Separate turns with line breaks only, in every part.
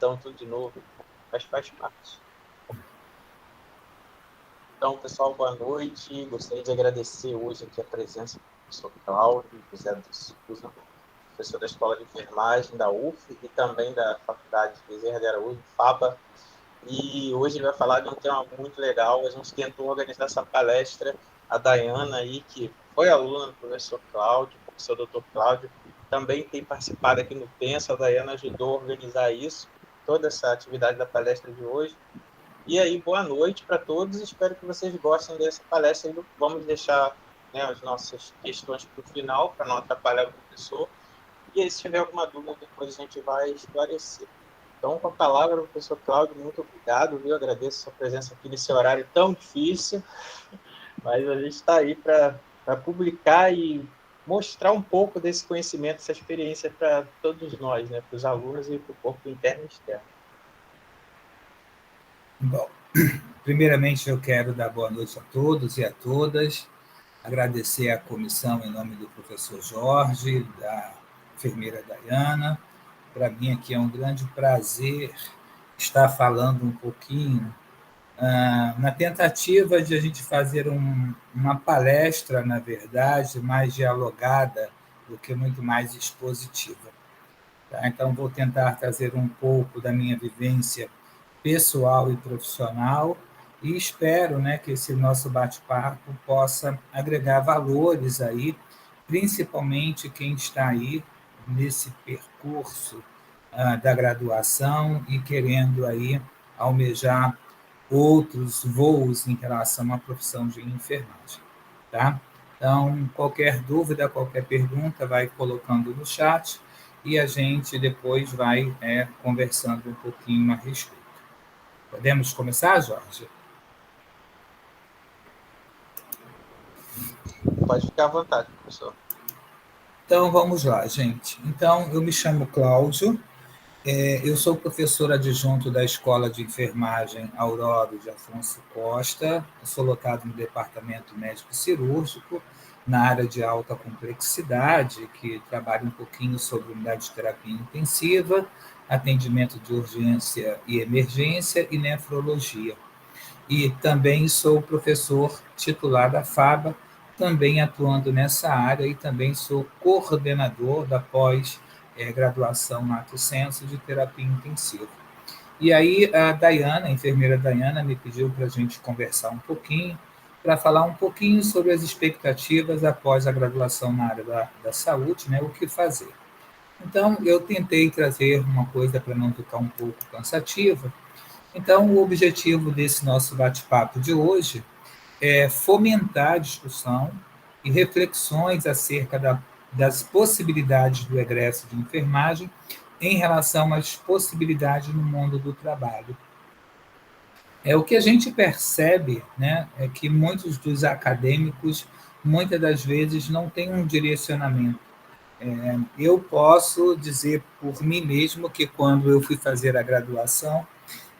Então, tudo de novo, mas faz parte. Então, pessoal, boa noite. Gostaria de agradecer hoje aqui a presença do professor Cláudio José de Souza, professor da Escola de Enfermagem da UF e também da Faculdade de Bezerra de Araújo, FABA. E hoje ele vai falar de um tema muito legal. A gente tentou organizar essa palestra, a Dayana aí, que foi aluna do professor Cláudio, professor Dr. Cláudio, também tem participado aqui no Pensa. A Dayana ajudou a organizar isso, toda essa atividade da palestra de hoje. E aí, boa noite para todos. Espero que vocês gostem dessa palestra. Vamos deixar, né, as nossas questões para o final, para não atrapalhar o professor. E aí, se tiver alguma dúvida, depois a gente vai esclarecer. Então, com a palavra, professor Cláudio, muito obrigado, viu? Agradeço a sua presença aqui nesse horário tão difícil, mas a gente está aí para publicar e mostrar um pouco desse conhecimento, essa experiência para todos nós, né? Para os alunos e para o corpo interno e externo.
Bom, primeiramente eu quero dar boa noite a todos e a todas, agradecer à comissão em nome do professor Jorge, da enfermeira Dayana. Para mim aqui é um grande prazer estar falando um pouquinho na tentativa de a gente fazer uma palestra, na verdade, mais dialogada do que muito mais expositiva. Tá? Então, vou tentar trazer um pouco da minha vivência pessoal e profissional e espero, né, que esse nosso bate-papo possa agregar valores aí, principalmente quem está aí nesse percurso da graduação e querendo aí almejar outros voos em relação à profissão de enfermagem, tá? Então, qualquer dúvida, qualquer pergunta, vai colocando no chat e a gente depois vai conversando um pouquinho a respeito. Podemos começar, Jorge?
Pode ficar à vontade, professor.
Então, vamos lá, gente. Então, eu me chamo Cláudio, eu sou professor adjunto da Escola de Enfermagem Aurora de Afonso Costa, eu sou lotado no Departamento Médico Cirúrgico, na área de alta complexidade, que trabalha um pouquinho sobre unidade de terapia intensiva, atendimento de urgência e emergência e nefrologia. E também sou professor titular da FABA, também atuando nessa área e também sou coordenador da pós-graduação Lato Sensu de terapia intensiva. E aí a Dayana, a enfermeira Dayana, me pediu para a gente conversar um pouquinho, para falar um pouquinho sobre as expectativas após a graduação na área da saúde, né, o que fazer. Então, eu tentei trazer uma coisa para não ficar um pouco cansativa. Então, o objetivo desse nosso bate-papo de hoje é fomentar a discussão e reflexões acerca das possibilidades do egresso de enfermagem em relação às possibilidades no mundo do trabalho. O que a gente percebe, né, é que muitos dos acadêmicos, muitas das vezes, não têm um direcionamento. Eu posso dizer por mim mesmo que quando eu fui fazer a graduação,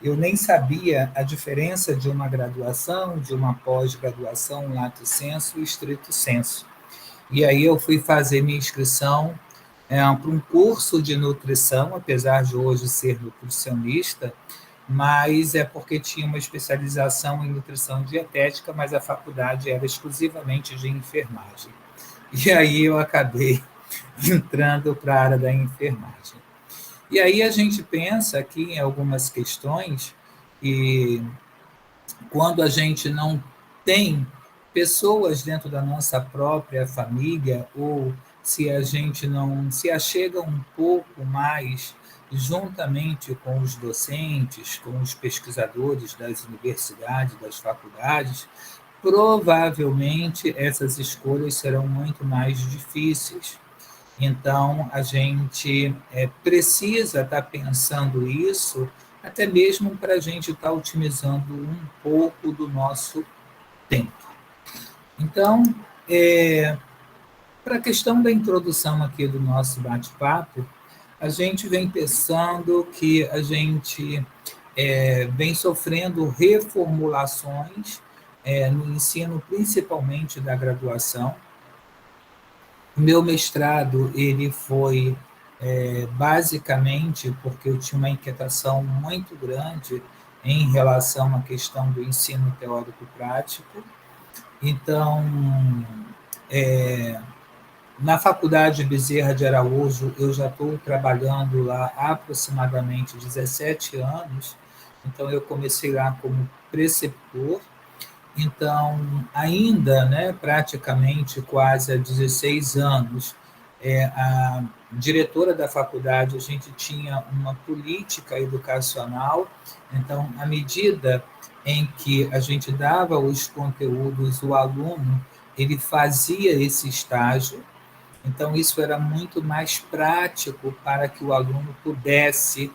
eu nem sabia a diferença de uma graduação, de uma pós-graduação, lato sensu e estrito sensu. E aí eu fui fazer minha inscrição para um curso de nutrição, apesar de hoje ser nutricionista, mas é porque tinha uma especialização em nutrição dietética, mas a faculdade era exclusivamente de enfermagem. E aí eu acabei entrando para a área da enfermagem. E aí a gente pensa aqui em algumas questões e quando a gente não tem pessoas dentro da nossa própria família ou se a gente não se achega um pouco mais juntamente com os docentes, com os pesquisadores das universidades, das faculdades, provavelmente essas escolhas serão muito mais difíceis. Então, a gente precisa estar pensando isso, até mesmo para a gente estar otimizando um pouco do nosso tempo. Então, para a questão da introdução aqui do nosso bate-papo, a gente vem pensando que a gente vem sofrendo reformulações no ensino, principalmente da graduação. O meu mestrado ele foi basicamente porque eu tinha uma inquietação muito grande em relação à questão do ensino teórico-prático. Então, na Faculdade Bezerra de Araújo, eu já estou trabalhando lá há aproximadamente 17 anos, então eu comecei lá como preceptor, então ainda, né, praticamente quase há 16 anos, a diretora da faculdade, a gente tinha uma política educacional, então, à medida em que a gente dava os conteúdos, o aluno, ele fazia esse estágio, então, isso era muito mais prático para que o aluno pudesse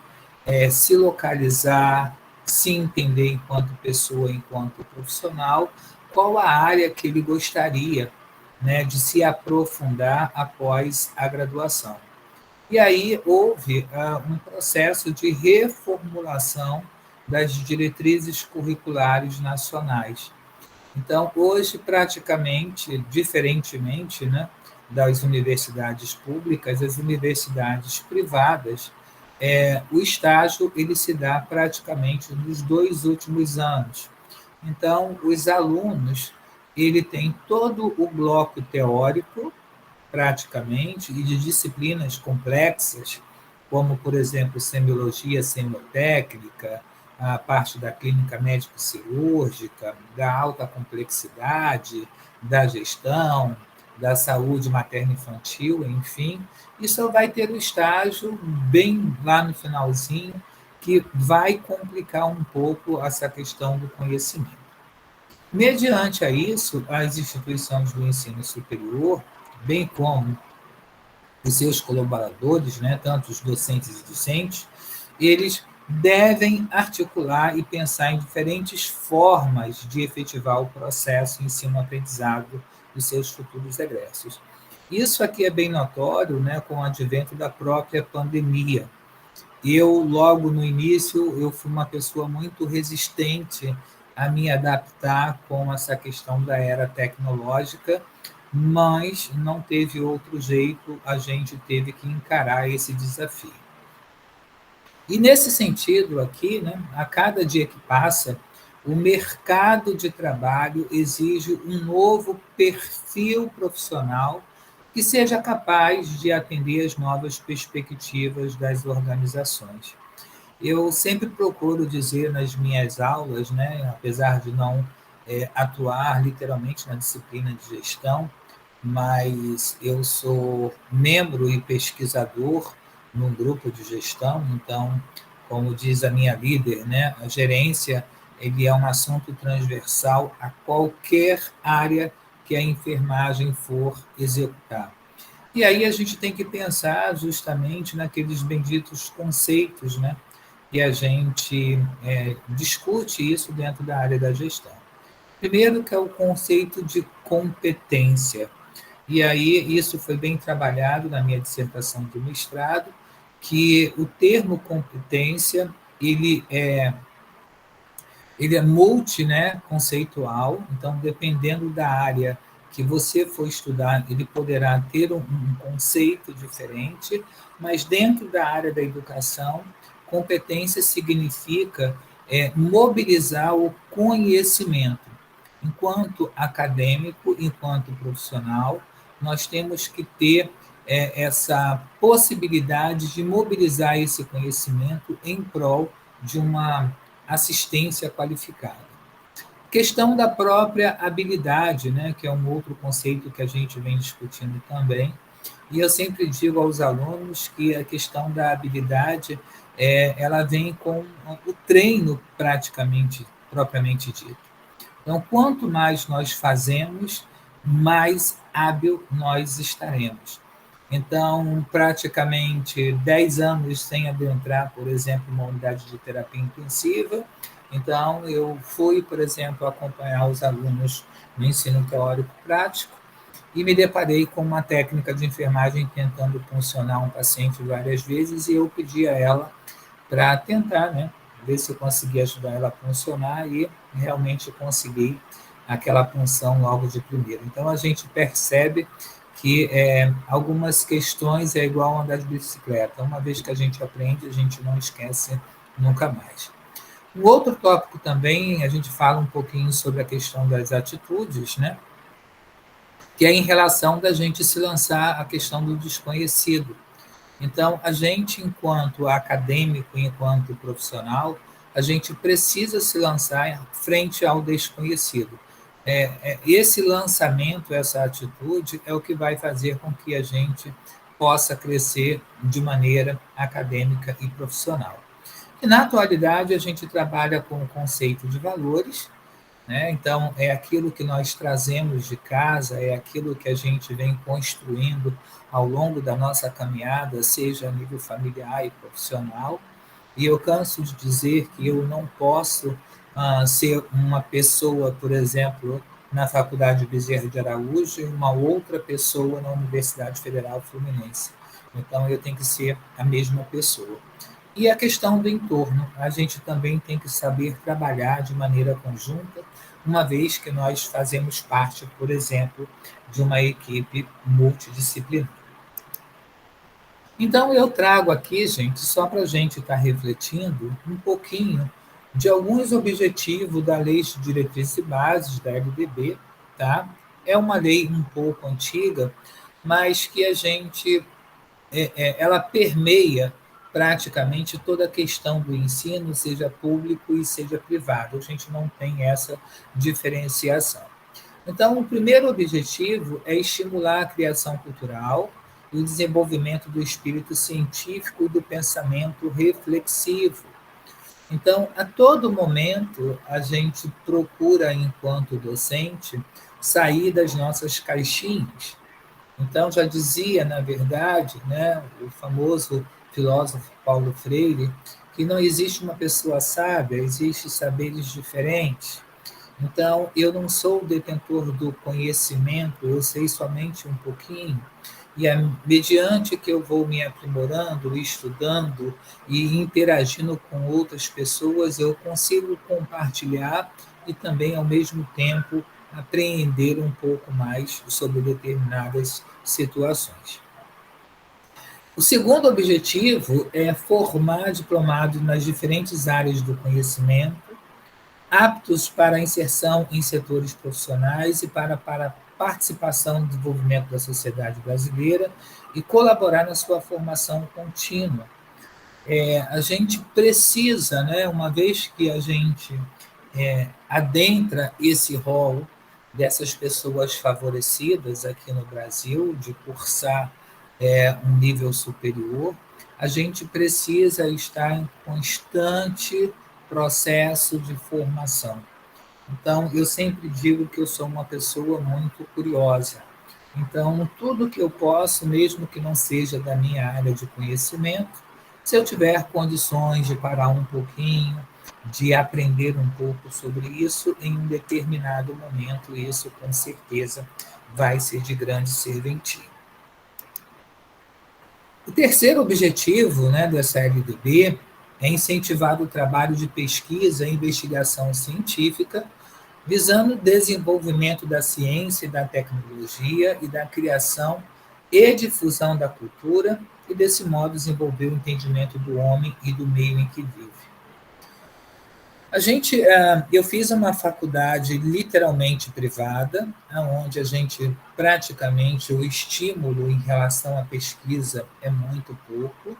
se localizar, se entender enquanto pessoa, enquanto profissional, qual a área que ele gostaria, né, de se aprofundar após a graduação. E aí houve um processo de reformulação das diretrizes curriculares nacionais. Então, hoje, praticamente, diferentemente, né, das universidades públicas, as universidades privadas, o estágio ele se dá praticamente nos 2 últimos anos. Então, os alunos ele tem todo o bloco teórico, praticamente, e de disciplinas complexas, como, por exemplo, semiologia semiotécnica, a parte da clínica médico-cirúrgica, da alta complexidade, da gestão, da saúde materno-infantil, enfim, e só vai ter o estágio bem lá no finalzinho, que vai complicar um pouco essa questão do conhecimento. Mediante a isso, as instituições do ensino superior, bem como os seus colaboradores, né, tanto os docentes e discentes, eles devem articular e pensar em diferentes formas de efetivar o processo ensino-aprendizado dos seus futuros egressos. Isso aqui é bem notório, né, com o advento da própria pandemia. Eu, logo no início, eu fui uma pessoa muito resistente a me adaptar com essa questão da era tecnológica, mas não teve outro jeito, a gente teve que encarar esse desafio. E nesse sentido aqui, né, a cada dia que passa, o mercado de trabalho exige um novo perfil profissional que seja capaz de atender as novas perspectivas das organizações. Eu sempre procuro dizer nas minhas aulas, né, apesar de não atuar literalmente na disciplina de gestão, mas eu sou membro e pesquisador num grupo de gestão, então, como diz a minha líder, né, a gerência ele é um assunto transversal a qualquer área que a enfermagem for executar. E aí a gente tem que pensar justamente naqueles benditos conceitos, né, que a gente discute isso dentro da área da gestão. Primeiro, que é o conceito de competência. E aí isso foi bem trabalhado na minha dissertação de mestrado, que o termo competência ele é multi, né, conceitual, então dependendo da área que você for estudar, ele poderá ter um conceito diferente, mas dentro da área da educação, competência significa mobilizar o conhecimento. Enquanto acadêmico, enquanto profissional, nós temos que ter essa possibilidade de mobilizar esse conhecimento em prol de uma assistência qualificada. Questão da própria habilidade, né, que é um outro conceito que a gente vem discutindo também. E eu sempre digo aos alunos que a questão da habilidade ela vem com o treino praticamente, propriamente dito. Então, quanto mais nós fazemos, mais hábil nós estaremos. Então, praticamente 10 anos sem adentrar, por exemplo, uma unidade de terapia intensiva. Então, eu fui, por exemplo, acompanhar os alunos no ensino teórico prático e me deparei com uma técnica de enfermagem tentando funcionar um paciente várias vezes e eu pedi a ela para tentar, né, ver se eu conseguia ajudar ela a funcionar e realmente consegui aquela punção logo de primeira. Então, a gente percebe que algumas questões é igual andar de bicicleta. Uma vez que a gente aprende, a gente não esquece nunca mais. O outro tópico também, a gente fala um pouquinho sobre a questão das atitudes, né? Que é em relação da gente se lançar a questão do desconhecido. Então, a gente, enquanto acadêmico, enquanto profissional, a gente precisa se lançar frente ao desconhecido. Esse lançamento, essa atitude, é o que vai fazer com que a gente possa crescer de maneira acadêmica e profissional. E, na atualidade, a gente trabalha com o conceito de valores, né? Então, é aquilo que nós trazemos de casa, é aquilo que a gente vem construindo ao longo da nossa caminhada, seja a nível familiar e profissional. E eu canso de dizer que eu não posso ser uma pessoa, por exemplo, na Faculdade Bezerra de Araújo e uma outra pessoa na Universidade Federal Fluminense. Então, eu tenho que ser a mesma pessoa. E a questão do entorno, a gente também tem que saber trabalhar de maneira conjunta, uma vez que nós fazemos parte, por exemplo, de uma equipe multidisciplinar. Então, eu trago aqui, gente, só para a gente estar refletindo um pouquinho de alguns objetivos da Lei de Diretrizes e Bases, da LDB, tá? É uma lei um pouco antiga, mas que a gente, ela permeia praticamente toda a questão do ensino, seja público e seja privado. A gente não tem essa diferenciação. Então, o primeiro objetivo é estimular a criação cultural e o desenvolvimento do espírito científico e do pensamento reflexivo. Então, a todo momento, a gente procura, enquanto docente, sair das nossas caixinhas. Então, já dizia, na verdade, né, o famoso filósofo Paulo Freire, que não existe uma pessoa sábia, existem saberes diferentes. Então, eu não sou o detentor do conhecimento, eu sei somente um pouquinho, e mediante que eu vou me aprimorando, estudando e interagindo com outras pessoas, eu consigo compartilhar e também, ao mesmo tempo, apreender um pouco mais sobre determinadas situações. O segundo objetivo é formar diplomados nas diferentes áreas do conhecimento, aptos para a inserção em setores profissionais e para participação no desenvolvimento da sociedade brasileira e colaborar na sua formação contínua. A gente precisa, né, uma vez que a gente adentra esse rol dessas pessoas favorecidas aqui no Brasil, de cursar um nível superior, a gente precisa estar em constante processo de formação. Então, eu sempre digo que eu sou uma pessoa muito curiosa. Então, tudo que eu posso, mesmo que não seja da minha área de conhecimento, se eu tiver condições de parar um pouquinho, de aprender um pouco sobre isso, em um determinado momento, isso com certeza vai ser de grande serventia. O terceiro objetivo, né, dessa LDB é incentivar o trabalho de pesquisa e investigação científica, visando o desenvolvimento da ciência e da tecnologia e da criação e difusão da cultura, e desse modo desenvolver o entendimento do homem e do meio em que vive. Eu fiz uma faculdade literalmente privada, onde a gente praticamente o estímulo em relação à pesquisa é muito pouco.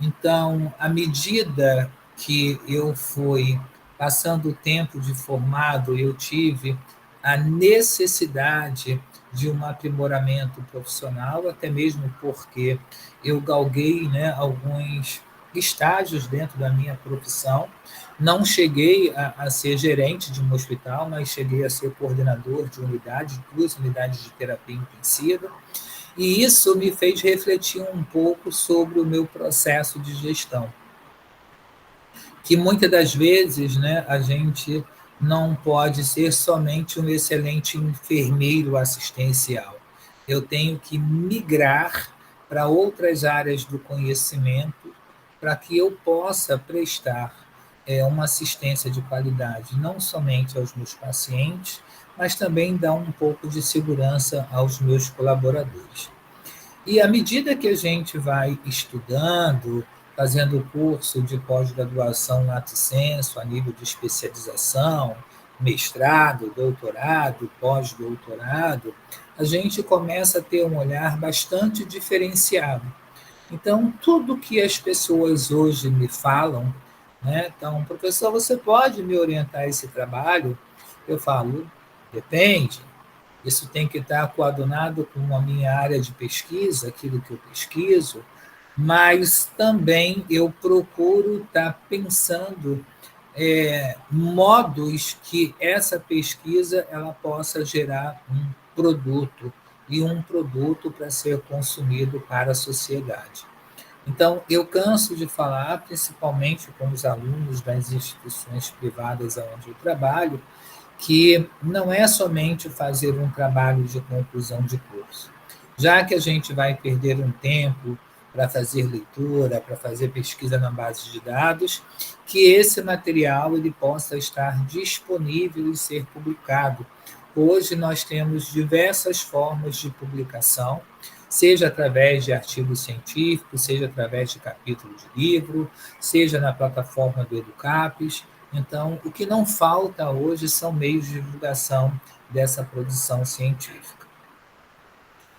Então, à medida que eu fui passando o tempo de formado, eu tive a necessidade de um aprimoramento profissional, até mesmo porque eu galguei, né, alguns estágios dentro da minha profissão. Não cheguei a ser gerente de um hospital, mas cheguei a ser coordenador de unidade, 2 unidades de terapia intensiva. E isso me fez refletir um pouco sobre o meu processo de gestão, que muitas das vezes, né, a gente não pode ser somente um excelente enfermeiro assistencial. Eu tenho que migrar para outras áreas do conhecimento para que eu possa prestar uma assistência de qualidade, não somente aos meus pacientes, mas também dar um pouco de segurança aos meus colaboradores. E à medida que a gente vai estudando, fazendo o curso de pós-graduação lato sensu, a nível de especialização, mestrado, doutorado, pós-doutorado, a gente começa a ter um olhar bastante diferenciado. Então, tudo que as pessoas hoje me falam, né? Então, professor, você pode me orientar esse trabalho? Eu falo, depende. Isso tem que estar coadunado com a minha área de pesquisa, aquilo que eu pesquiso, mas também eu procuro estar pensando modos que essa pesquisa ela possa gerar um produto, e um produto para ser consumido para a sociedade. Então, eu canso de falar, principalmente com os alunos das instituições privadas onde eu trabalho, que não é somente fazer um trabalho de conclusão de curso. Já que a gente vai perder um tempo para fazer leitura, para fazer pesquisa na base de dados, que esse material ele possa estar disponível e ser publicado. Hoje nós temos diversas formas de publicação, seja através de artigos científicos, seja através de capítulo de livro, seja na plataforma do Educapes. Então, o que não falta hoje são meios de divulgação dessa produção científica.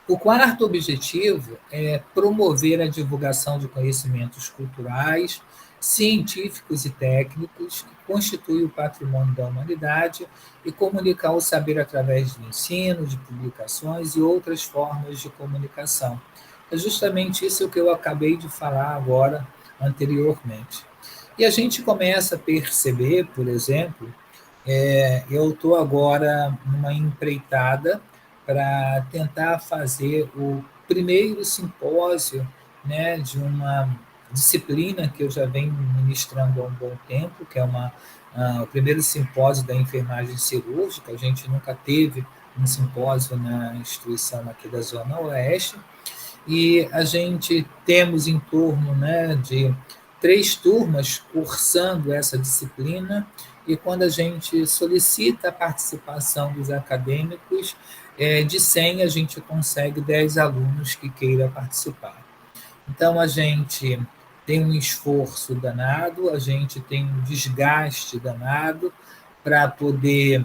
O quarto objetivo é promover a divulgação de conhecimentos culturais, científicos e técnicos que constituem o patrimônio da humanidade e comunicar o saber através do ensino, de publicações e outras formas de comunicação. É justamente isso que eu acabei de falar agora anteriormente. E a gente começa a perceber, por exemplo, eu estou agora numa empreitada para tentar fazer o primeiro simpósio, né, de uma disciplina que eu já venho ministrando há um bom tempo, que é o primeiro simpósio da enfermagem cirúrgica. A gente nunca teve um simpósio na instituição aqui da Zona Oeste, e a gente temos em torno, né, de 3 turmas cursando essa disciplina, e quando a gente solicita a participação dos acadêmicos, de 100 a gente consegue 10 alunos que queiram participar. Então, a gente tem um esforço danado, a gente tem um desgaste danado para poder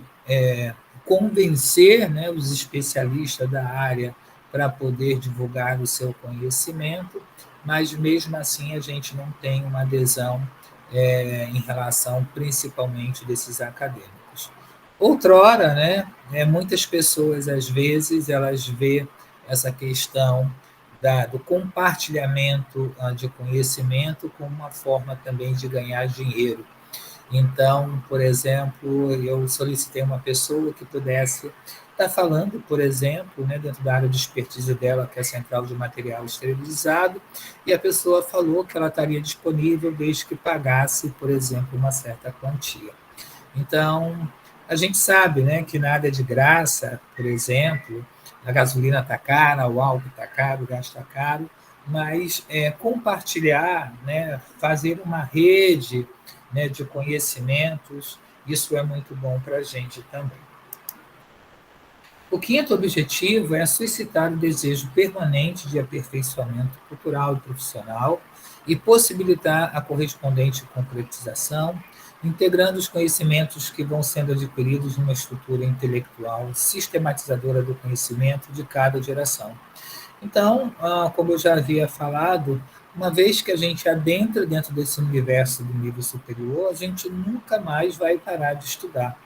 convencer, né, os especialistas da área para poder divulgar o seu conhecimento, mas mesmo assim a gente não tem uma adesão em relação principalmente desses acadêmicos. Outrora, né, muitas pessoas, às vezes, elas veem essa questão do compartilhamento de conhecimento como uma forma também de ganhar dinheiro. Então, por exemplo, eu solicitei uma pessoa que pudesse estar falando, por exemplo, né, dentro da área de expertise dela, que é a central de material esterilizado, e a pessoa falou que ela estaria disponível desde que pagasse, por exemplo, uma certa quantia. Então, a gente sabe, né, que nada é de graça, por exemplo, a gasolina está cara, o álcool está caro, o gás está caro, mas compartilhar, né, fazer uma rede, né, de conhecimentos, isso é muito bom para a gente também. O quinto objetivo é suscitar o desejo permanente de aperfeiçoamento cultural e profissional e possibilitar a correspondente concretização, integrando os conhecimentos que vão sendo adquiridos numa estrutura intelectual sistematizadora do conhecimento de cada geração. Então, como eu já havia falado, uma vez que a gente adentra dentro desse universo do nível superior, a gente nunca mais vai parar de estudar.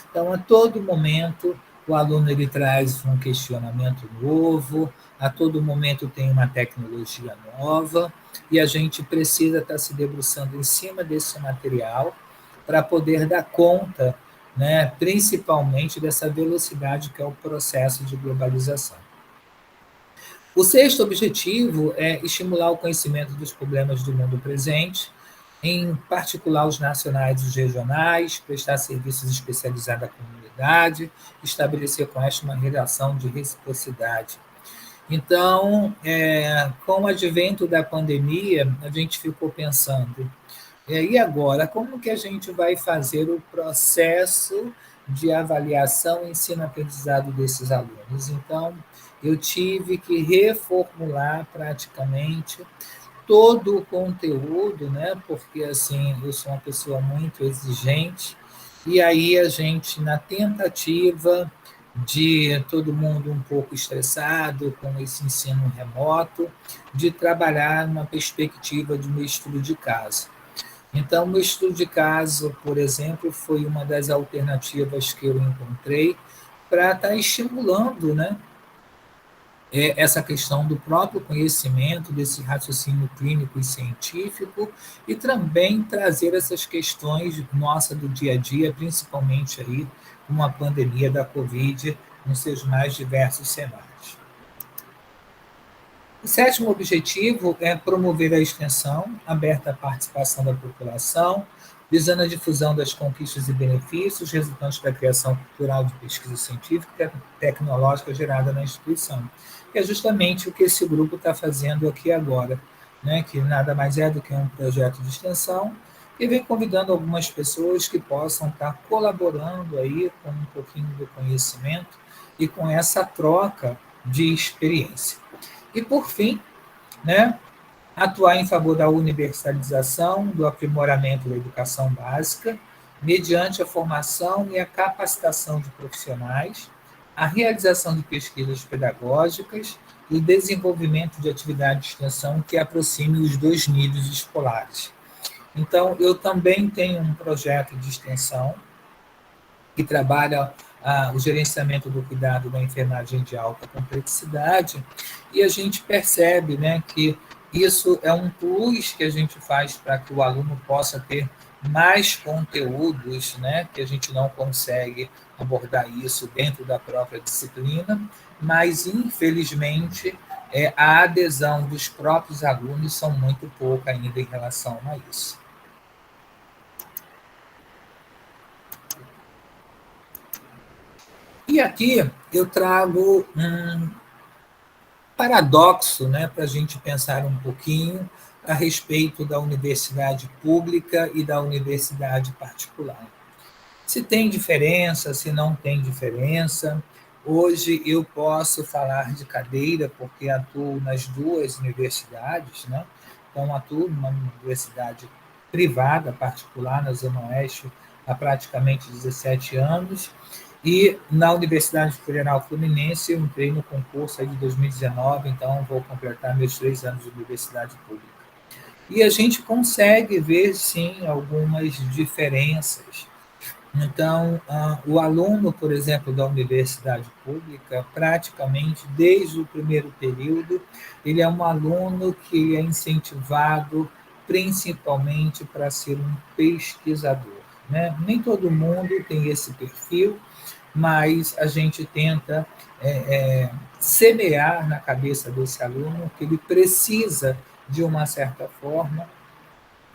Então, a todo momento, o aluno ele traz um questionamento novo, a todo momento tem uma tecnologia nova, e a gente precisa estar se debruçando em cima desse material para poder dar conta, né, principalmente dessa velocidade que é o processo de globalização. O sexto objetivo é estimular o conhecimento dos problemas do mundo presente, em particular os nacionais e os regionais, prestar serviços especializados à comunidade, estabelecer com esta uma relação de reciprocidade. Então, com o advento da pandemia, a gente ficou pensando, E agora, como que a gente vai fazer o processo de avaliação e ensino-aprendizado desses alunos? Então, eu tive que reformular praticamente todo o conteúdo, né? Porque assim, eu sou uma pessoa muito exigente, e aí a gente, na tentativa de todo mundo um pouco estressado com esse ensino remoto, de trabalhar numa perspectiva de um estudo de caso. Então, o estudo de caso, por exemplo, foi uma das alternativas que eu encontrei para estar estimulando, né, essa questão do próprio conhecimento, desse raciocínio clínico e científico, e também trazer essas questões nossa do dia a dia, principalmente aí com a pandemia da Covid, nos seus mais diversos cenários. O sétimo objetivo é promover a extensão aberta à participação da população, visando a difusão das conquistas e benefícios resultantes da criação cultural de pesquisa científica e tecnológica gerada na instituição. Que é justamente o que esse grupo está fazendo aqui agora, né? Que nada mais é do que um projeto de extensão e vem convidando algumas pessoas que possam estar colaborando aí com um pouquinho do conhecimento e com essa troca de experiência. E, por fim, né, atuar em favor da universalização, do aprimoramento da educação básica, mediante a formação e a capacitação de profissionais, a realização de pesquisas pedagógicas e o desenvolvimento de atividade de extensão que aproxime os dois níveis escolares. Então, eu também tenho um projeto de extensão que trabalha o gerenciamento do cuidado da enfermagem de alta complexidade, e a gente percebe, né, que isso é um plus que a gente faz para que o aluno possa ter mais conteúdos, né, que a gente não consegue abordar isso dentro da própria disciplina, mas, infelizmente, a adesão dos próprios alunos são muito pouca ainda em relação a isso. E aqui eu trago um paradoxo, né, para a gente pensar um pouquinho a respeito da universidade pública e da universidade particular. Se tem diferença, se não tem diferença. Hoje eu posso falar de cadeira porque atuo nas duas universidades, né? Então atuo numa universidade privada, particular, na Zona Oeste, há praticamente 17 anos, e na Universidade Federal Fluminense eu entrei no concurso aí de 2019, então vou completar meus 3 anos de universidade pública. E a gente consegue ver, sim, algumas diferenças. Então, o aluno, por exemplo, da universidade pública, praticamente desde o primeiro período, ele é um aluno que é incentivado principalmente para ser um pesquisador, né? Nem todo mundo tem esse perfil, mas a gente tenta semear na cabeça desse aluno que ele precisa, de uma certa forma,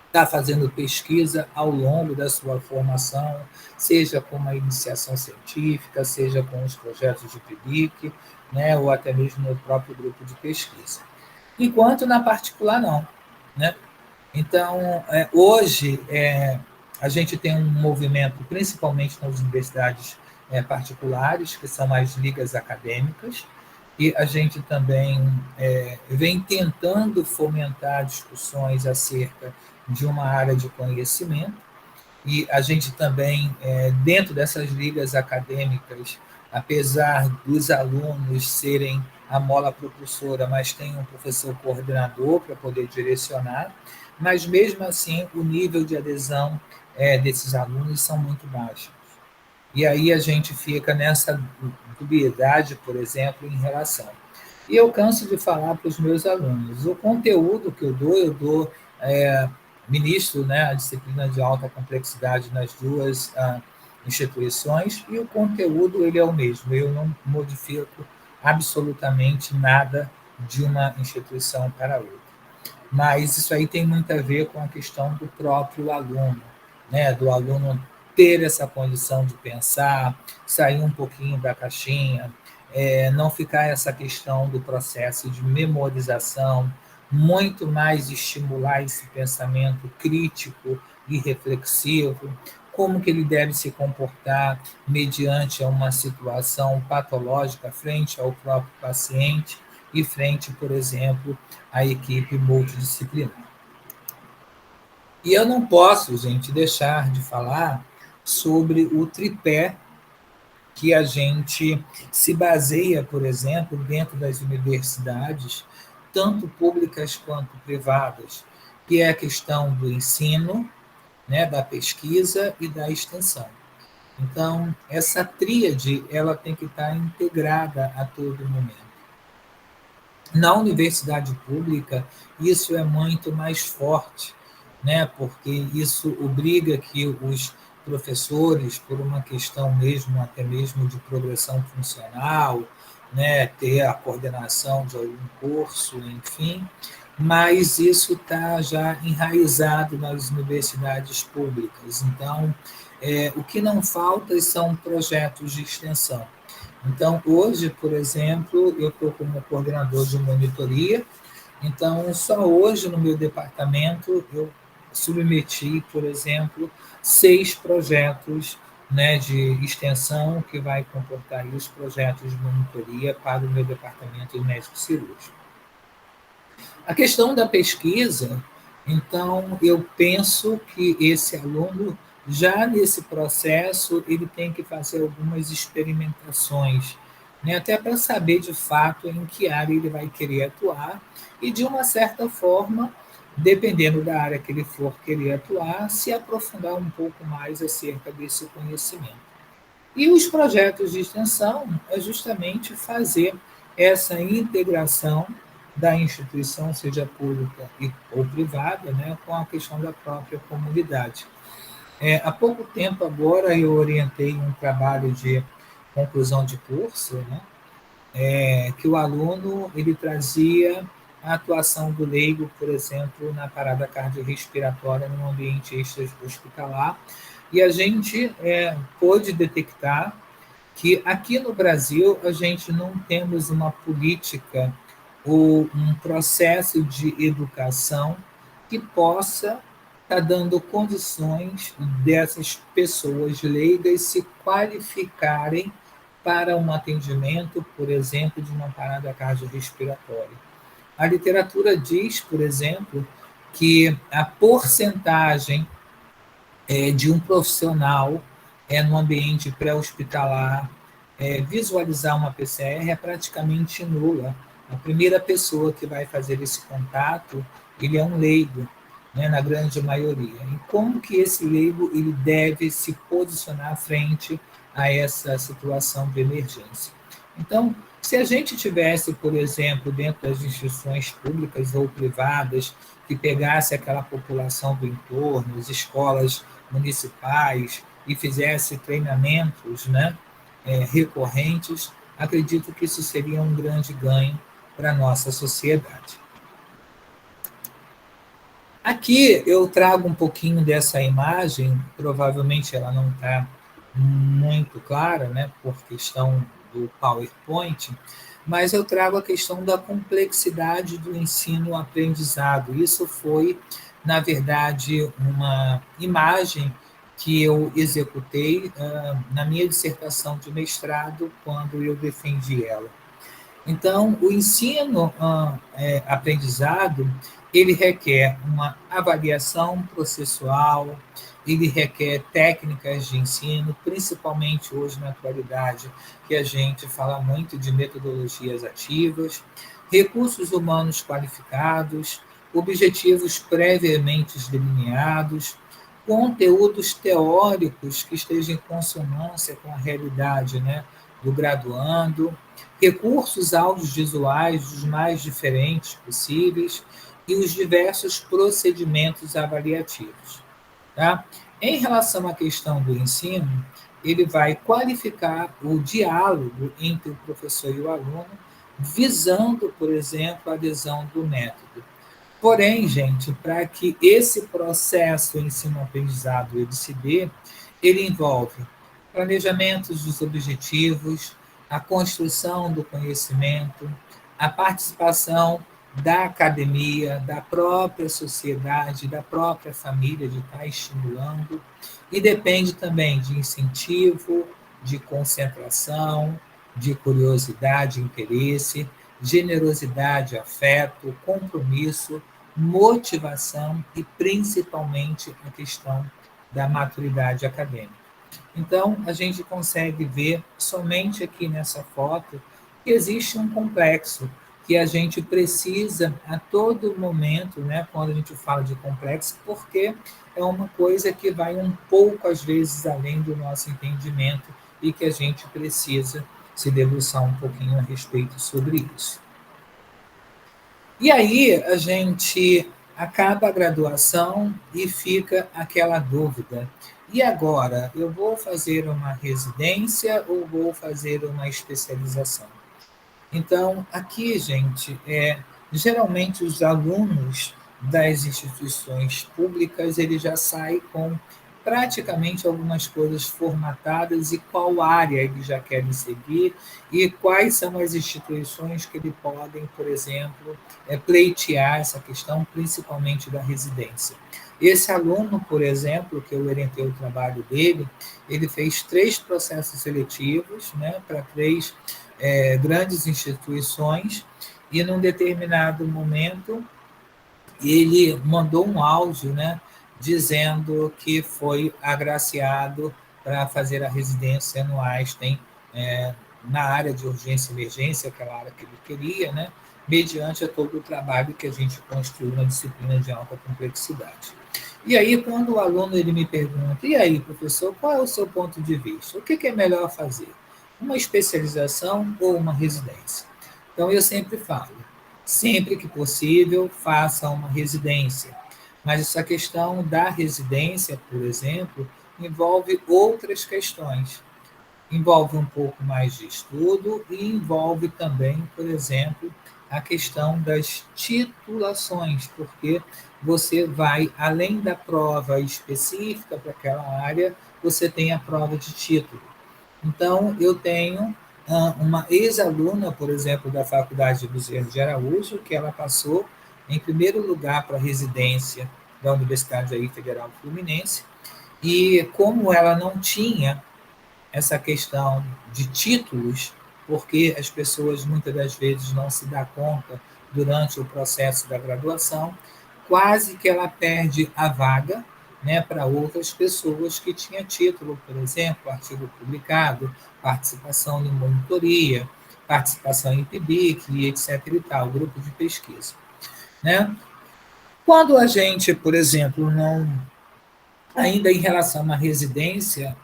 estar fazendo pesquisa ao longo da sua formação, seja com uma iniciação científica, seja com os projetos de PIBIC, né, ou até mesmo no próprio grupo de pesquisa. Enquanto na particular não, né? Então, hoje, a gente tem um movimento, principalmente nas universidades particulares, que são as ligas acadêmicas, e a gente também vem tentando fomentar discussões acerca de uma área de conhecimento, e a gente também, dentro dessas ligas acadêmicas, apesar dos alunos serem a mola propulsora, mas tem um professor coordenador para poder direcionar, mas mesmo assim o nível de adesão desses alunos são muito baixos. E aí a gente fica nessa dubiedade, por exemplo, em relação. E eu canso de falar para os meus alunos, o conteúdo que eu dou ministro, né, a disciplina de alta complexidade nas duas instituições, e o conteúdo ele é o mesmo, eu não modifico absolutamente nada de uma instituição para outra. Mas isso aí tem muito a ver com a questão do próprio aluno, né, do aluno ter essa condição de pensar, sair um pouquinho da caixinha, não ficar essa questão do processo de memorização, muito mais estimular esse pensamento crítico e reflexivo, como que ele deve se comportar mediante a uma situação patológica frente ao próprio paciente e frente, por exemplo, à equipe multidisciplinar. E eu não posso, gente, deixar de falar sobre o tripé que a gente se baseia, por exemplo, dentro das universidades, tanto públicas quanto privadas, que é a questão do ensino, né, da pesquisa e da extensão. Então, essa tríade ela tem que estar integrada a todo momento. Na universidade pública, isso é muito mais forte, né? Porque isso obriga que os professores, por uma questão mesmo, até mesmo de progressão funcional, né, ter a coordenação de algum curso, enfim, mas isso está já enraizado nas universidades públicas. Então, o que não falta são projetos de extensão. Então, hoje, por exemplo, eu estou como coordenador de monitoria, então, só hoje no meu departamento eu submeti, por exemplo, 6 projetos, né, de extensão que vai comportar aí os projetos de monitoria para o meu departamento de médico cirúrgico. A questão da pesquisa, então, eu penso que esse aluno, já nesse processo, ele tem que fazer algumas experimentações, né, até para saber de fato em que área ele vai querer atuar e, de uma certa forma, dependendo da área que ele for querer atuar, se aprofundar um pouco mais acerca desse conhecimento. E os projetos de extensão é justamente fazer essa integração da instituição, seja pública ou privada, né, com a questão da própria comunidade. Há pouco tempo agora eu orientei um trabalho de conclusão de curso, né, que o aluno ele trazia a atuação do leigo, por exemplo, na parada cardiorrespiratória no ambiente extra-hospitalar, e a gente pôde detectar que aqui no Brasil a gente não temos uma política ou um processo de educação que possa estar dando condições dessas pessoas leigas se qualificarem para um atendimento, por exemplo, de uma parada cardiorrespiratória. A literatura diz, por exemplo, que a porcentagem de um profissional no ambiente pré-hospitalar visualizar uma PCR é praticamente nula. A primeira pessoa que vai fazer esse contato, ele é um leigo, né, na grande maioria. E como que esse leigo ele deve se posicionar frente a essa situação de emergência? Então, se a gente tivesse, por exemplo, dentro das instituições públicas ou privadas, que pegasse aquela população do entorno, as escolas municipais, e fizesse treinamentos, né, recorrentes, acredito que isso seria um grande ganho para a nossa sociedade. Aqui eu trago um pouquinho dessa imagem, provavelmente ela não está muito clara, né, por questão do PowerPoint, mas eu trago a questão da complexidade do ensino-aprendizado. Isso foi, na verdade, uma imagem que eu executei na minha dissertação de mestrado, quando eu defendi ela. Então, o ensino-aprendizado, ele requer uma avaliação processual, ele requer técnicas de ensino, principalmente hoje na atualidade, que a gente fala muito de metodologias ativas, recursos humanos qualificados, objetivos previamente delineados, conteúdos teóricos que estejam em consonância com a realidade, né, do graduando, recursos audiovisuais dos mais diferentes possíveis e os diversos procedimentos avaliativos. Tá? Em relação à questão do ensino, ele vai qualificar o diálogo entre o professor e o aluno, visando, por exemplo, a adesão do método. Porém, gente, para que esse processo ensino-aprendizado ele se dê, ele envolve planejamentos dos objetivos, a construção do conhecimento, a participação da academia, da própria sociedade, da própria família, de estar estimulando, e depende também de incentivo, de concentração, de curiosidade, interesse, generosidade, afeto, compromisso, motivação e, principalmente, a questão da maturidade acadêmica. Então, a gente consegue ver somente aqui nessa foto que existe um complexo que a gente precisa a todo momento, né, quando a gente fala de complexo, porque é uma coisa que vai um pouco, às vezes, além do nosso entendimento e que a gente precisa se debruçar um pouquinho a respeito sobre isso. E aí a gente acaba a graduação e fica aquela dúvida. E agora, eu vou fazer uma residência ou vou fazer uma especialização? Então, aqui, gente, geralmente os alunos das instituições públicas, ele já saem com praticamente algumas coisas formatadas e qual área eles já querem seguir e quais são as instituições que ele podem, por exemplo, pleitear essa questão, principalmente da residência. Esse aluno, por exemplo, que eu orientei o trabalho dele, ele fez 3 processos seletivos, né, para 3 grandes instituições, e num determinado momento ele mandou um áudio, né, dizendo que foi agraciado para fazer a residência no Einstein, na área de urgência e emergência, aquela área que ele queria, né, mediante a todo o trabalho que a gente construiu na disciplina de alta complexidade. E aí, quando o aluno ele me pergunta, e aí, professor, qual é o seu ponto de vista? O que é melhor fazer? Uma especialização ou uma residência? Então, eu sempre falo, sempre que possível, faça uma residência. Mas essa questão da residência, por exemplo, envolve outras questões. Envolve um pouco mais de estudo e envolve também, por exemplo, a questão das titulações, porque você vai, além da prova específica para aquela área, você tem a prova de título. Então, eu tenho uma ex-aluna, por exemplo, da Faculdade de Bezerra de Araújo, que ela passou em primeiro lugar para a residência da Universidade aí Federal Fluminense, e como ela não tinha essa questão de títulos, porque as pessoas muitas das vezes não se dão conta durante o processo da graduação, quase que ela perde a vaga, né, para outras pessoas que tinham título, por exemplo, artigo publicado, participação em monitoria, participação em PIBIC, e etc. e tal, grupo de pesquisa. Né? Quando a gente, por exemplo, não ainda em relação a uma residência,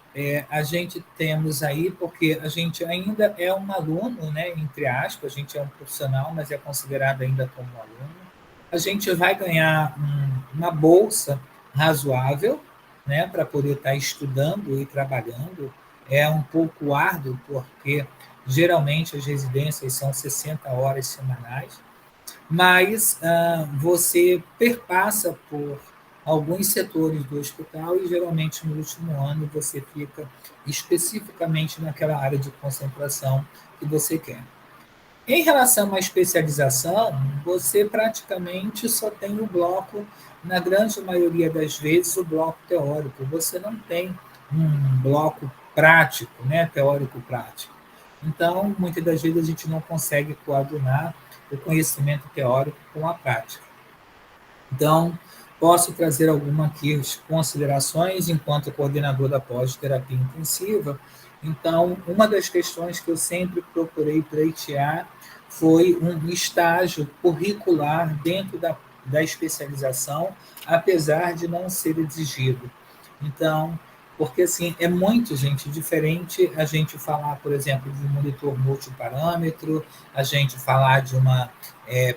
a gente temos aí, porque a gente ainda é um aluno, né, entre aspas, a gente é um profissional, mas é considerado ainda como um aluno. A gente vai ganhar uma bolsa razoável, né, para poder estar estudando e trabalhando. É um pouco árduo, porque geralmente as residências são 60 horas semanais, mas você perpassa por alguns setores do hospital e geralmente no último ano você fica especificamente naquela área de concentração que você quer. Em relação à especialização, você praticamente só tem o bloco, na grande maioria das vezes, o bloco teórico. Você não tem um bloco prático, né, teórico-prático. Então, muitas das vezes a gente não consegue coadunar o conhecimento teórico com a prática. Então, posso trazer algumas aqui considerações enquanto coordenador da pós-terapia intensiva. Então, uma das questões que eu sempre procurei pleitear foi um estágio curricular dentro da especialização, apesar de não ser exigido. Então, porque assim, é muito, gente, diferente a gente falar, por exemplo, de um monitor multiparâmetro, a gente falar de uma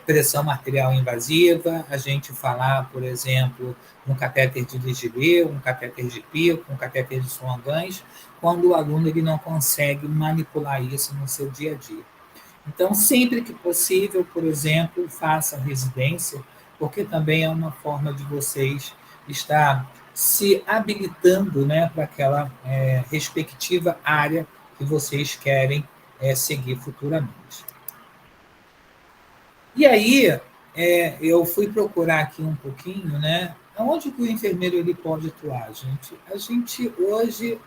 pressão arterial invasiva, a gente falar, por exemplo, um catéter de Digilee, um catéter de pico, um catéter de Swan-Ganz, quando o aluno ele não consegue manipular isso no seu dia a dia. Então, sempre que possível, por exemplo, faça residência, porque também é uma forma de vocês estar se habilitando, né, para aquela respectiva área que vocês querem seguir futuramente. E aí, eu fui procurar aqui um pouquinho, né? Onde que o enfermeiro ele pode atuar, gente? A gente hoje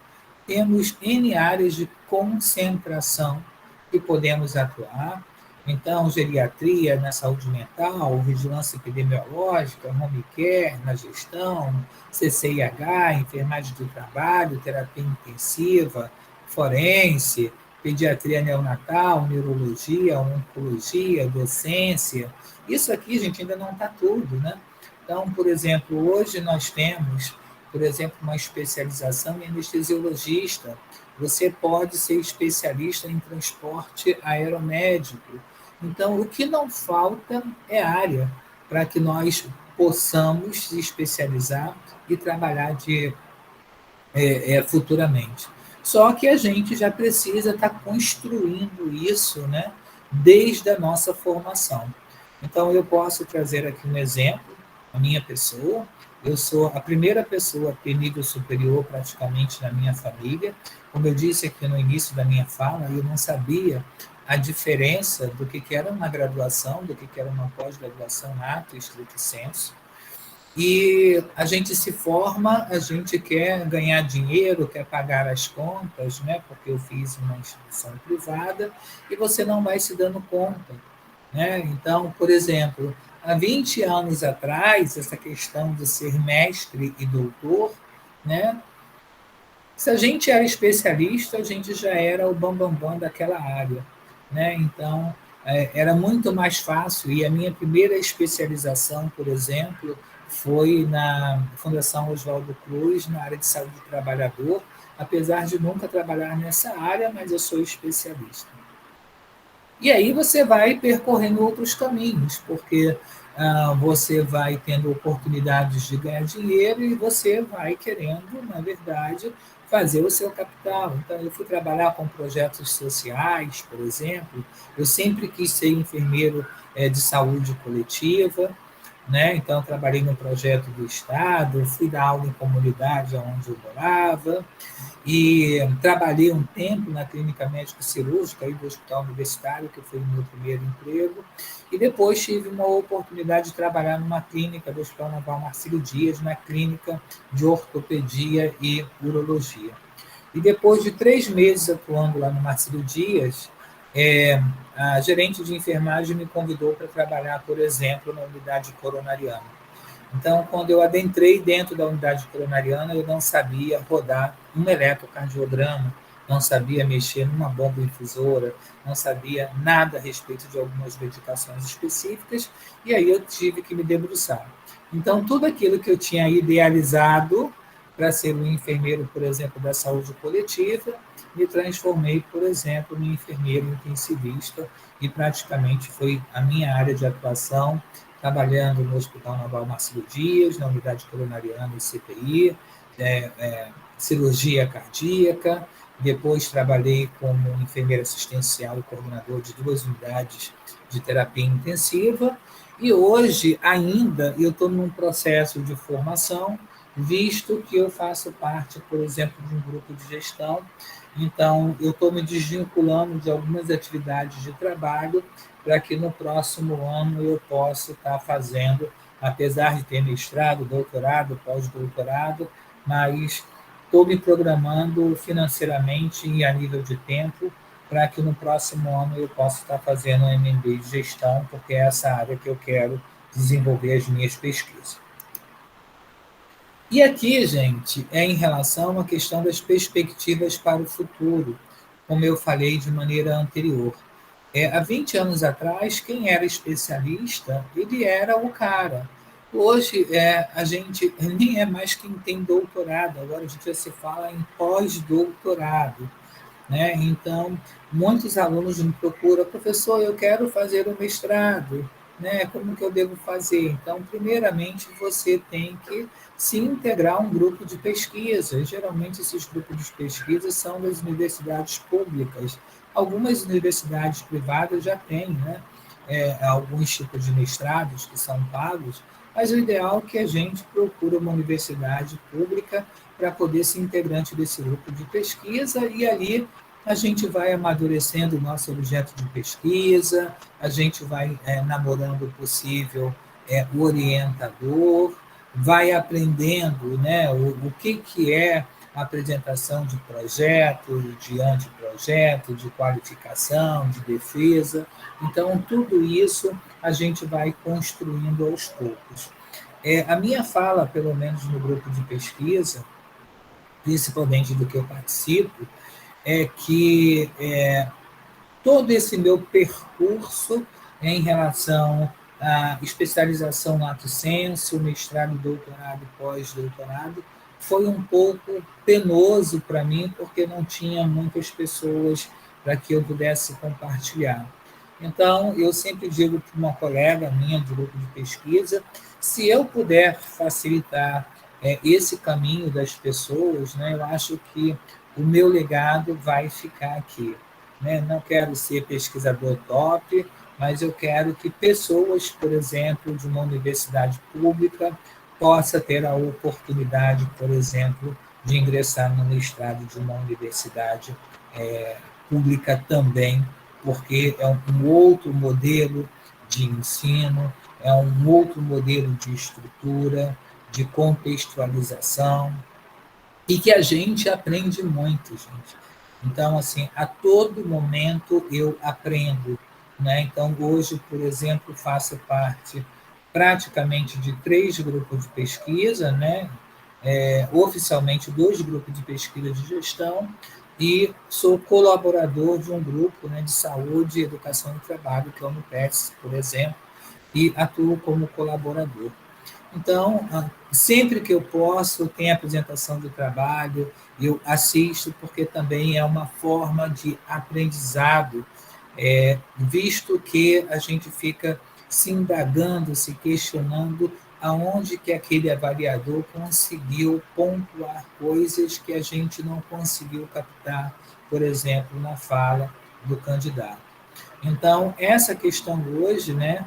temos N áreas de concentração que podemos atuar. Então, geriatria na saúde mental, vigilância epidemiológica, home care na gestão, CCIH, enfermagem do trabalho, terapia intensiva, forense, pediatria neonatal, neurologia, oncologia, docência. Isso aqui, gente, ainda não está tudo, né? Então, por exemplo, hoje nós temos, por exemplo, uma especialização em anestesiologista. Você pode ser especialista em transporte aeromédico. Então, o que não falta é área para que nós possamos se especializar e trabalhar futuramente. Só que a gente já precisa estar construindo isso, né, desde a nossa formação. Então, eu posso trazer aqui um exemplo, a minha pessoa. Eu sou a primeira pessoa a ter nível superior praticamente na minha família. Como eu disse aqui no início da minha fala, eu não sabia a diferença do que era uma graduação, do que era uma pós-graduação ato, estrito senso. E a gente se forma, a gente quer ganhar dinheiro, quer pagar as contas, né? Porque eu fiz uma instituição privada, e você não vai se dando conta, né? Então, por exemplo, há 20 anos atrás, essa questão de ser mestre e doutor, né? Se a gente era especialista, a gente já era o bambambam daquela área, né? Então, era muito mais fácil. E a minha primeira especialização, por exemplo, foi na Fundação Oswaldo Cruz, na área de saúde do trabalhador, apesar de nunca trabalhar nessa área, mas eu sou especialista. E aí você vai percorrendo outros caminhos, porque você vai tendo oportunidades de ganhar dinheiro e você vai querendo, na verdade, fazer o seu capital. Então, eu fui trabalhar com projetos sociais, por exemplo. Eu sempre quis ser enfermeiro de saúde coletiva, né? Então, trabalhei no projeto do Estado, fui dar aula em comunidade onde eu morava, e trabalhei um tempo na clínica médico-cirúrgica aí do Hospital Universitário, que foi o meu primeiro emprego, e depois tive uma oportunidade de trabalhar numa clínica do Hospital Naval Marcílio Dias, na clínica de ortopedia e urologia. E depois de 3 meses atuando lá no Marcílio Dias, a gerente de enfermagem me convidou para trabalhar, por exemplo, na unidade coronariana. Então, quando eu adentrei dentro da unidade coronariana, eu não sabia rodar um eletrocardiograma, não sabia mexer numa bomba infusora, não sabia nada a respeito de algumas medicações específicas, e aí eu tive que me debruçar. Então, tudo aquilo que eu tinha idealizado para ser um enfermeiro, por exemplo, da saúde coletiva, me transformei, por exemplo, em enfermeiro intensivista, e praticamente foi a minha área de atuação, trabalhando no Hospital Naval Marcílio Dias, na unidade coronariana e CTI, cirurgia cardíaca. Depois trabalhei como enfermeiro assistencial e coordenador de 2 unidades de terapia intensiva. E hoje, ainda, eu estou num processo de formação, visto que eu faço parte, por exemplo, de um grupo de gestão. Então, eu estou me desvinculando de algumas atividades de trabalho para que no próximo ano eu possa estar fazendo, apesar de ter mestrado, doutorado, pós-doutorado, mas estou me programando financeiramente e a nível de tempo para que no próximo ano eu possa estar fazendo um MBA de gestão, porque é essa área que eu quero desenvolver as minhas pesquisas. E aqui, gente, é em relação à questão das perspectivas para o futuro, como eu falei de maneira anterior. Há 20 anos atrás, quem era especialista, ele era o cara. Hoje, a gente nem é mais quem tem doutorado, agora a gente já se fala em pós-doutorado, né? Então, muitos alunos me procuram, professor, eu quero fazer o mestrado, né? Como que eu devo fazer? Então, primeiramente, você tem que se integrar a um grupo de pesquisa. Geralmente, esses grupos de pesquisa são das universidades públicas. Algumas universidades privadas já têm, né? Alguns tipos de mestrados que são pagos, mas o ideal é que a gente procure uma universidade pública para poder ser integrante desse grupo de pesquisa e ali a gente vai amadurecendo o nosso objeto de pesquisa, a gente vai namorando o possível o orientador, vai aprendendo, né, o que é a apresentação de projeto, de anteprojeto, de qualificação, de defesa. Então, tudo isso a gente vai construindo aos poucos. A minha fala, pelo menos no grupo de pesquisa, principalmente do que eu participo, é que todo esse meu percurso em relação à especialização lato sensu, mestrado, doutorado, pós-doutorado, foi um pouco penoso para mim, porque não tinha muitas pessoas para que eu pudesse compartilhar. Então, eu sempre digo para uma colega minha de grupo de pesquisa, se eu puder facilitar esse caminho das pessoas, né, eu acho que o meu legado vai ficar aqui. Né? Não quero ser pesquisador top, mas eu quero que pessoas, por exemplo, de uma universidade pública, possa ter a oportunidade, por exemplo, de ingressar no mestrado de uma universidade pública também, porque é um outro modelo de ensino, é um outro modelo de estrutura, de contextualização, e que a gente aprende muito, gente. Então, assim, a todo momento eu aprendo, né? Então, hoje, por exemplo, faço parte praticamente de 3 grupos de pesquisa, né? Oficialmente 2 grupos de pesquisa de gestão e sou colaborador de um grupo, né, de saúde, educação e trabalho, que é o NUPES, por exemplo, e atuo como colaborador. Então, sempre que eu posso, tem apresentação do trabalho, eu assisto, porque também é uma forma de aprendizado, visto que a gente fica se indagando, se questionando aonde que aquele avaliador conseguiu pontuar coisas que a gente não conseguiu captar, por exemplo, na fala do candidato. Então, essa questão hoje, né,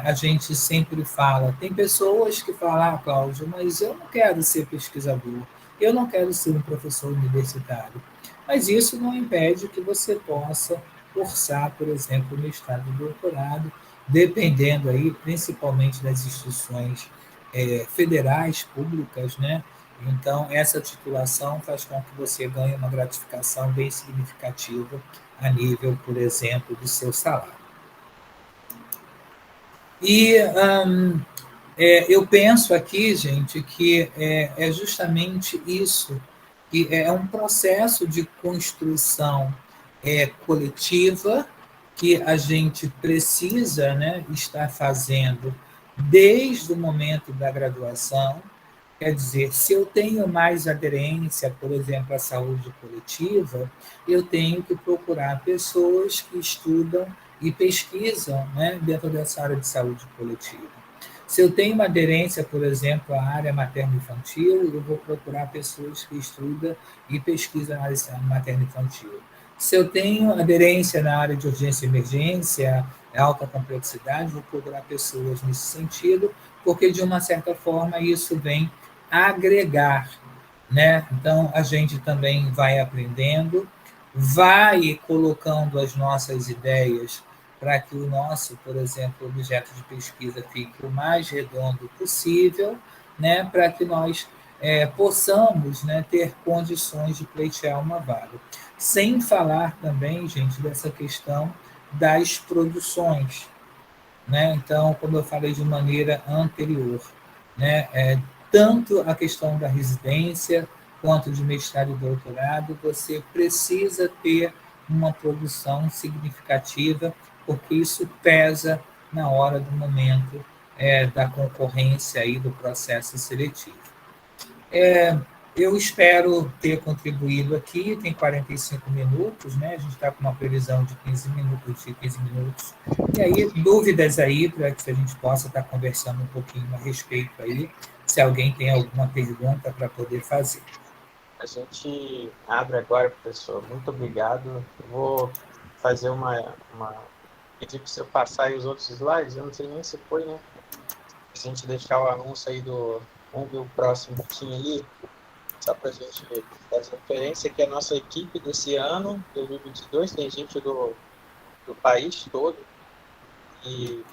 a gente sempre fala, tem pessoas que falam, Cláudio, mas eu não quero ser pesquisador, eu não quero ser um professor universitário. Mas isso não impede que você possa cursar, por exemplo, mestrado e doutorado, dependendo aí, principalmente das instituições federais, públicas, né? Então, essa titulação faz com que você ganhe uma gratificação bem significativa a nível, por exemplo, do seu salário. E eu penso aqui, gente, que é justamente isso, que é um processo de construção coletiva que a gente precisa, né, estar fazendo desde o momento da graduação. Quer dizer, se eu tenho mais aderência, por exemplo, à saúde coletiva, eu tenho que procurar pessoas que estudam e pesquisam, né, dentro dessa área de saúde coletiva. Se eu tenho uma aderência, por exemplo, à área materno-infantil, eu vou procurar pessoas que estudam e pesquisam na área materno-infantil. Se eu tenho aderência na área de urgência e emergência, alta complexidade, vou procurar pessoas nesse sentido, porque, de uma certa forma, isso vem agregar, né? Então, a gente também vai aprendendo, vai colocando as nossas ideias para que o nosso, por exemplo, objeto de pesquisa fique o mais redondo possível, né? Para que nós possamos, né, ter condições de pleitear uma vaga. Sem falar também, gente, dessa questão das produções, né? Então, como eu falei de maneira anterior, né? Tanto a questão da residência quanto de mestrado e doutorado, você precisa ter uma produção significativa, porque isso pesa na hora do momento da concorrência e do processo seletivo. Eu espero ter contribuído aqui, tem 45 minutos, né? A gente está com uma previsão de 15 minutos, E aí, dúvidas aí, para que a gente possa estar conversando um pouquinho a respeito aí, se alguém tem alguma pergunta para poder fazer.
A gente abre agora, professor. Muito obrigado. Eu vou fazer pedir para você passar aí os outros slides. Eu não sei nem se foi, né? Se a gente deixar o anúncio aí do... Vamos ver o próximo que tinha ali. Só para a gente fazer referência que a nossa equipe desse ano, 2022, tem gente do país todo, e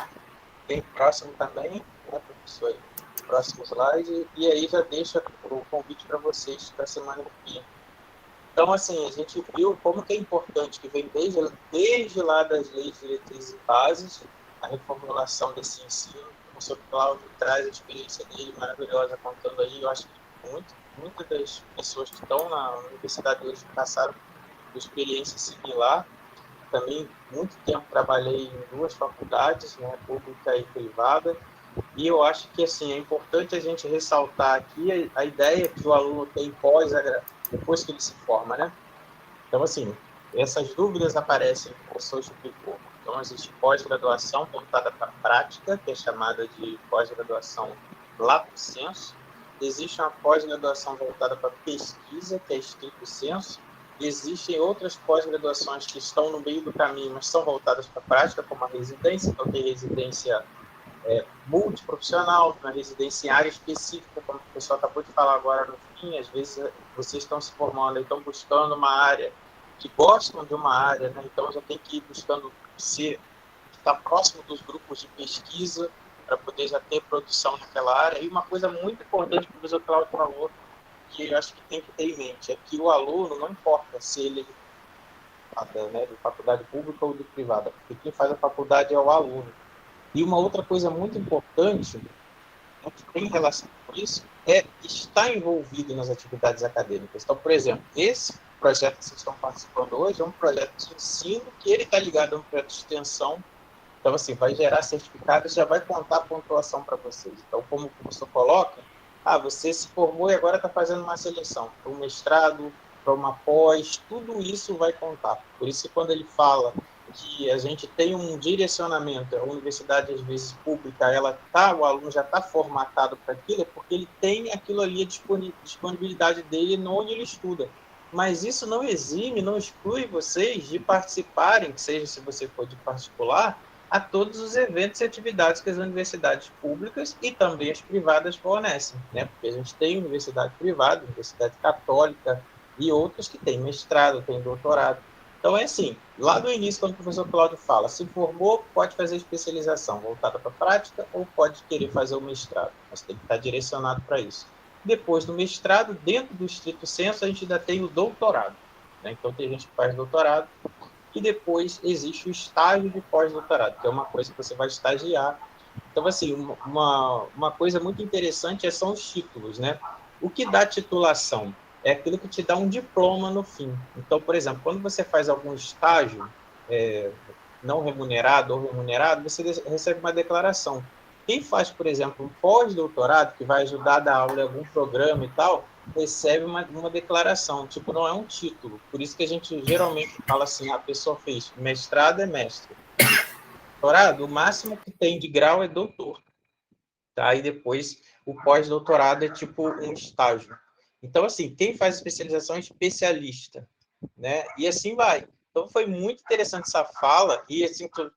bem próximo também, né, professor? Próximo slide, e aí já deixa o convite para vocês para a semana que vem. Então, assim, a gente viu como que é importante, que vem desde lá das leis, diretrizes e bases, a reformulação desse ensino. O professor Cláudio traz a experiência dele maravilhosa contando aí. Eu acho que muitas das pessoas que estão na universidade hoje passaram por experiência similar. Também, muito tempo trabalhei em duas faculdades, né, pública e privada, e eu acho que assim, é importante a gente ressaltar aqui a ideia que o aluno tem depois que ele se forma, né? Então, assim, essas dúvidas aparecem no professor explicou. Então, existe pós-graduação voltada para a prática, que é chamada de pós-graduação lato sensu. Existe uma pós-graduação voltada para pesquisa, que é stricto sensu. Existem outras pós-graduações que estão no meio do caminho, mas são voltadas para a prática, como a residência. Então, tem residência multiprofissional, uma residência em área específica, como o pessoal acabou de falar agora no fim. Às vezes vocês estão se formando e estão buscando uma área, que gostam de uma área, né? Então já tem que ir buscando estar próximo dos grupos de pesquisa para poder já ter produção naquela área. E uma coisa muito importante que o professor Cláudio falou, que eu acho que tem que ter em mente, é que o aluno, não importa se ele é, né, de faculdade pública ou de privada, porque quem faz a faculdade é o aluno. E uma outra coisa muito importante, né, que tem relação com isso, é estar envolvido nas atividades acadêmicas. Então, por exemplo, esse projeto que vocês estão participando hoje é um projeto de ensino que ele está ligado a um projeto de extensão. Então, assim, vai gerar certificados e já vai contar a pontuação para vocês. Então, como o professor coloca, você se formou e agora está fazendo uma seleção para um mestrado, para uma pós, tudo isso vai contar. Por isso que quando ele fala que a gente tem um direcionamento, a universidade, às vezes, pública, o aluno já está formatado para aquilo, é porque ele tem aquilo ali, a disponibilidade dele onde ele estuda. Mas isso não exime, não exclui vocês de participarem, seja se você for de particular, a todos os eventos e atividades que as universidades públicas e também as privadas fornecem, né? Porque a gente tem universidade privada, universidade católica e outras que têm mestrado, têm doutorado. Então, é assim, lá no início, quando o professor Cláudio fala, se formou, pode fazer especialização voltada para a prática ou pode querer fazer o mestrado, mas tem que estar direcionado para isso. Depois do mestrado, dentro do estrito sensu, a gente ainda tem o doutorado, né? Então, tem gente que faz doutorado e depois existe o estágio de pós-doutorado, que é uma coisa que você vai estagiar. Então, assim, uma coisa muito interessante são os títulos, né? O que dá titulação? É aquilo que te dá um diploma no fim. Então, por exemplo, quando você faz algum estágio não remunerado ou remunerado, você recebe uma declaração. Quem faz, por exemplo, um pós-doutorado, que vai ajudar a dar aula em algum programa e tal, recebe uma declaração, tipo, não é um título. Por isso que a gente geralmente fala assim, a pessoa fez mestrado é mestre. Doutorado, o máximo que tem de grau é doutor. Tá? E depois o pós-doutorado é tipo um estágio. Então, assim, quem faz especialização é especialista, né? E assim vai. Então, foi muito interessante essa fala, e assim, eu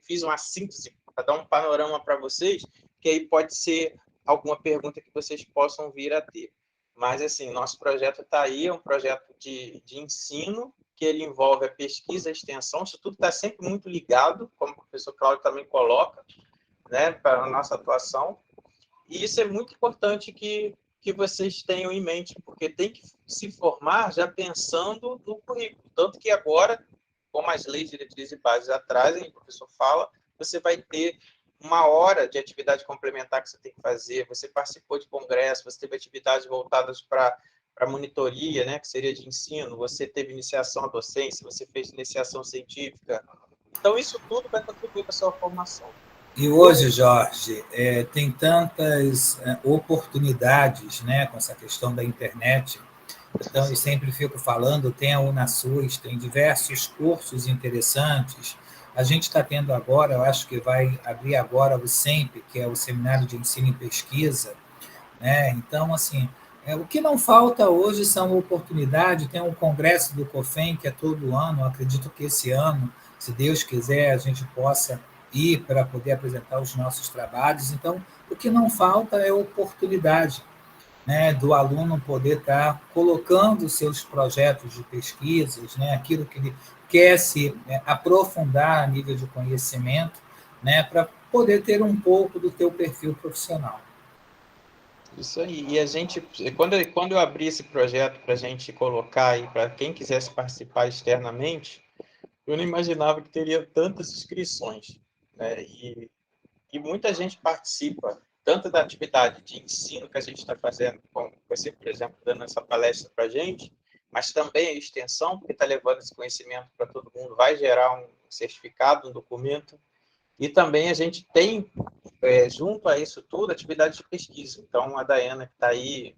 fiz uma síntese para dar um panorama para vocês, que aí pode ser alguma pergunta que vocês possam vir a ter. Mas, assim, nosso projeto está aí, é um projeto de ensino, que ele envolve a pesquisa, a extensão, isso tudo está sempre muito ligado, como o professor Cláudio também coloca, né, para a nossa atuação. E isso é muito importante que vocês tenham em mente, porque tem que se formar já pensando no currículo. Tanto que agora, como as leis, diretrizes e bases atrás, o professor fala, você vai ter uma hora de atividade complementar que você tem que fazer, você participou de congresso, você teve atividades voltadas para monitoria, né, que seria de ensino, você teve iniciação à docência, você fez iniciação científica. Então, isso tudo vai contribuir para a sua formação.
E hoje, Jorge, tem tantas oportunidades, né, com essa questão da internet. Então, eu sempre fico falando, tem a UnaSUS, tem diversos cursos interessantes. A gente está tendo agora, eu acho que vai abrir agora o SEMP, que é o Seminário de Ensino e Pesquisa, né? Então, assim, o que não falta hoje são oportunidades. Tem um congresso do COFEM, que é todo ano, eu acredito que esse ano, se Deus quiser, a gente possa ir para poder apresentar os nossos trabalhos. Então, o que não falta é oportunidade. né, do aluno poder estar colocando seus projetos de pesquisas, né, aquilo que ele quer se aprofundar a nível de conhecimento, né, para poder ter um pouco do teu perfil profissional.
Isso aí. E a gente, quando eu abri esse projeto para a gente colocar aí para quem quisesse participar externamente, eu não imaginava que teria tantas inscrições, né? E muita gente participa, tanto da atividade de ensino que a gente está fazendo, como você, por exemplo, dando essa palestra para a gente, mas também a extensão, porque está levando esse conhecimento para todo mundo, vai gerar um certificado, um documento, e também a gente tem, junto a isso tudo, atividade de pesquisa. Então, a Daiana, que está aí,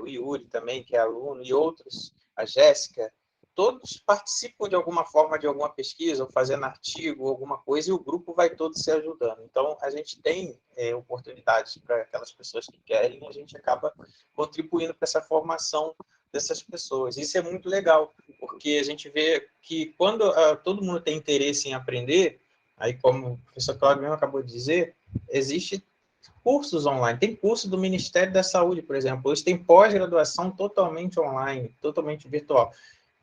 o Yuri também, que é aluno, e outros, a Jéssica, todos participam de alguma forma de alguma pesquisa, ou fazendo artigo, alguma coisa, e o grupo vai todo se ajudando. Então, a gente tem oportunidades para aquelas pessoas que querem, e a gente acaba contribuindo para essa formação dessas pessoas. Isso é muito legal, porque a gente vê que quando todo mundo tem interesse em aprender, aí como o professor Cláudio mesmo acabou de dizer, existe cursos online. Tem curso do Ministério da Saúde, por exemplo. Hoje tem pós-graduação totalmente online, totalmente virtual.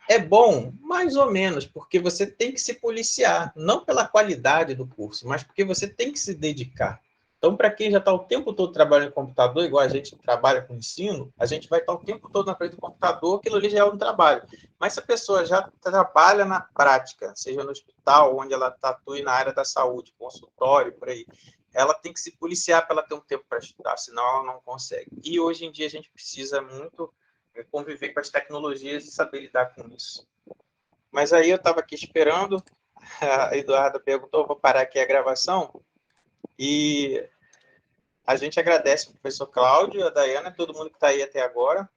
É bom, mais ou menos, porque você tem que se policiar, não pela qualidade do curso, mas porque você tem que se dedicar. Então, para quem já está o tempo todo trabalhando em computador, igual a gente trabalha com ensino, a gente vai estar o tempo todo na frente do computador, aquilo ali já é um trabalho. Mas se a pessoa já trabalha na prática, seja no hospital, onde ela atua na área da saúde, consultório, por aí, ela tem que se policiar para ela ter um tempo para estudar, senão ela não consegue. E hoje em dia a gente precisa muito conviver com as tecnologias e saber lidar com isso. Mas aí eu estava aqui esperando, a Eduarda perguntou, vou parar aqui a gravação, e a gente agradece o professor Cláudio, a Daiana, todo mundo que está aí até agora,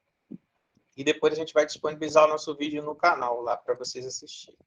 e depois a gente vai disponibilizar o nosso vídeo no canal lá para vocês assistirem.